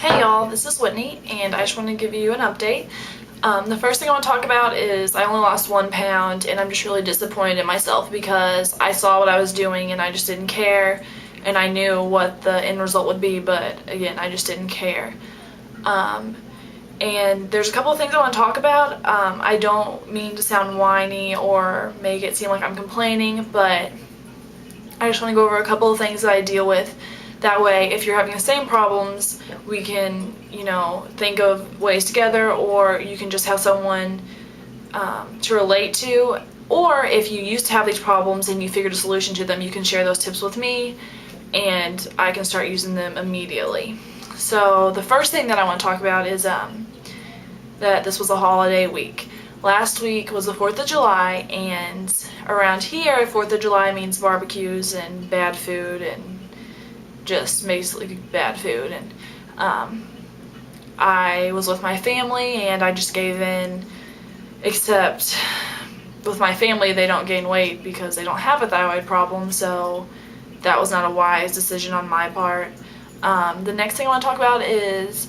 Hey y'all, this is Whitney, and I just want to give you an update. The first thing I want to talk about is I only lost 1 pound, and I'm just really disappointed in myself because I saw what I was doing and I just didn't care, and I knew what the end result would be, but again, I just didn't care. And there's a couple of things I want to talk about. I don't mean to sound whiny or make it seem like I'm complaining, but I just want to go over a couple of things that I deal with. That way, if you're having the same problems, we can, think of ways together, or you can just have someone to relate to. Or if you used to have these problems and you figured a solution to them, you can share those tips with me, and I can start using them immediately. So the first thing that I want to talk about is that this was a holiday week. Last week was the 4th of July, and around here, 4th of July means barbecues and bad food and just basically bad food. And I was with my family and I just gave in, except with my family they don't gain weight because they don't have a thyroid problem, so that was not a wise decision on my part. The next thing I want to talk about is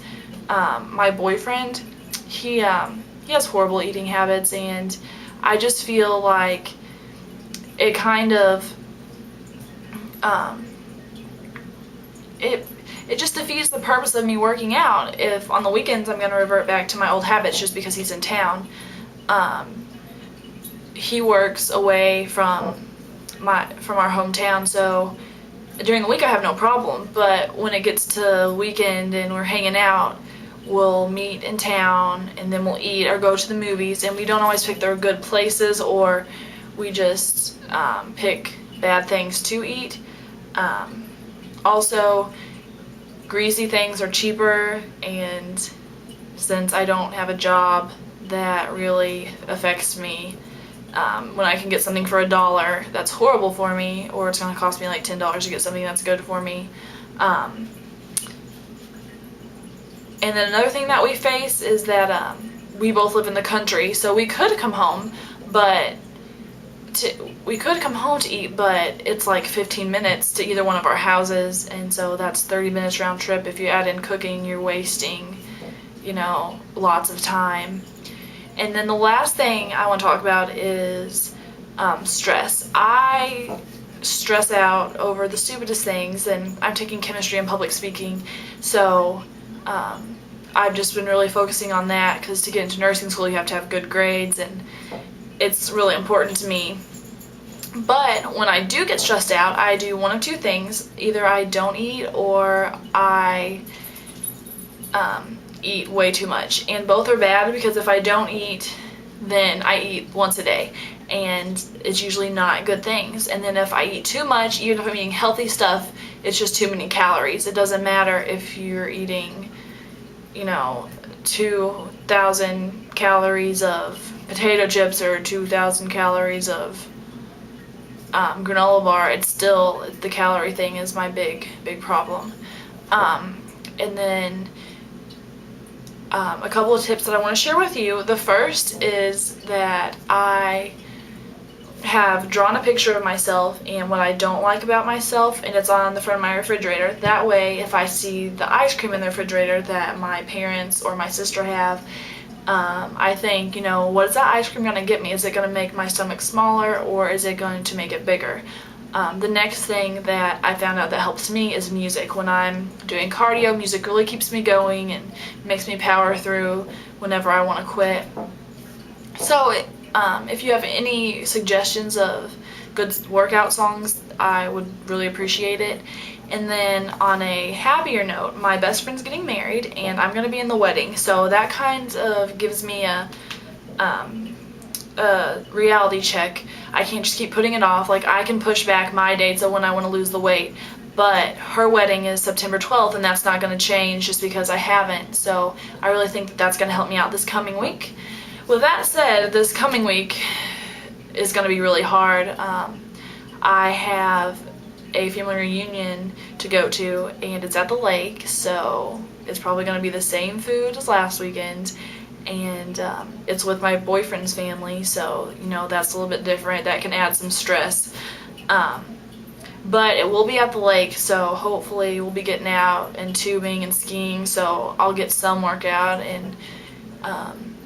my boyfriend. He has horrible eating habits, and I just feel like it kind of it just defeats the purpose of me working out if on the weekends I'm going to revert back to my old habits just because he's in town. He works away from our hometown, so during the week I have no problem, but when it gets to weekend and we're hanging out, we'll meet in town and then we'll eat or go to the movies, and we don't always pick the good places, or we just pick bad things to eat. Also, greasy things are cheaper, and since I don't have a job, that really affects me. When I can get something for $1, that's horrible for me, or it's going to cost me like $10 to get something that's good for me. And then another thing that we face is that we both live in the country, so we could come home, to eat, but it's like 15 minutes to either one of our houses, and so that's 30 minutes round trip. If you add in cooking, you're wasting, lots of time. And then the last thing I want to talk about is stress. I stress out over the stupidest things, and I'm taking chemistry and public speaking, so I've just been really focusing on that, because to get into nursing school you have to have good grades, and it's really important to me. But when I do get stressed out, I do one of two things. Either I don't eat, or I eat way too much. And both are bad, because if I don't eat, then I eat once a day, and it's usually not good things. And then if I eat too much, even if I'm eating healthy stuff, it's just too many calories. It doesn't matter if you're eating 2,000 calories of potato chips or 2,000 calories of granola bar. It's still, the calorie thing is my big problem. And then a couple of tips that I want to share with you. The first is that I have drawn a picture of myself and what I don't like about myself, and it's on the front of my refrigerator. That way, if I see the ice cream in the refrigerator that my parents or my sister have, I think, what is that ice cream going to get me? Is it going to make my stomach smaller, or is it going to make it bigger? The next thing that I found out that helps me is music. When I'm doing cardio, music really keeps me going and makes me power through whenever I want to quit. So if you have any suggestions of good workout songs, I would really appreciate it. And then on a happier note, my best friend's getting married, and I'm going to be in the wedding, so that kind of gives me a reality check. I can't just keep putting it off. Like, I can push back my dates of when I want to lose the weight, but her wedding is September 12th, and that's not going to change just because I haven't. So I really think that that's going to help me out this coming week. With that said, this coming week is going to be really hard. I have a family reunion to go to, and it's at the lake, so it's probably going to be the same food as last weekend, and it's with my boyfriend's family, so that's a little bit different. That can add some stress. but it will be at the lake, so hopefully we'll be getting out and tubing and skiing, so I'll get some workout. And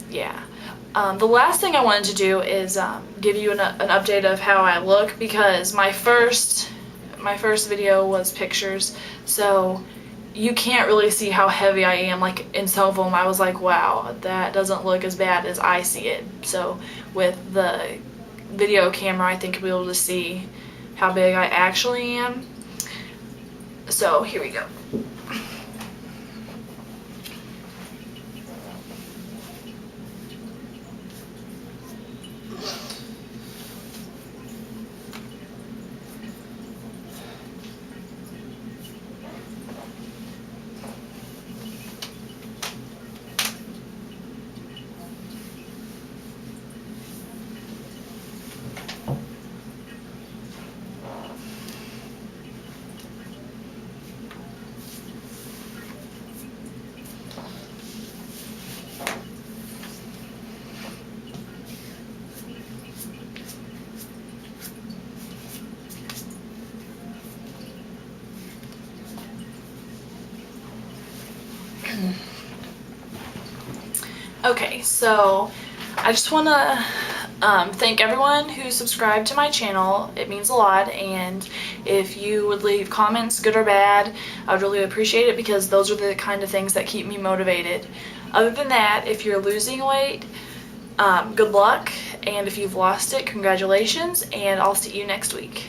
yeah. The last thing I wanted to do is give you an update of how I look, because my first video was pictures, so you can't really see how heavy I am. Like in some of them I was like, wow, that doesn't look as bad as I see it. So with the video camera, I think you'll be able to see how big I actually am. So here we go. Okay, so I just want to thank everyone who subscribed to my channel. It means a lot, and if you would leave comments, good or bad, I would really appreciate it, because those are the kind of things that keep me motivated. Other than that, if you're losing weight, good luck, and if you've lost it, congratulations, and I'll see you next week.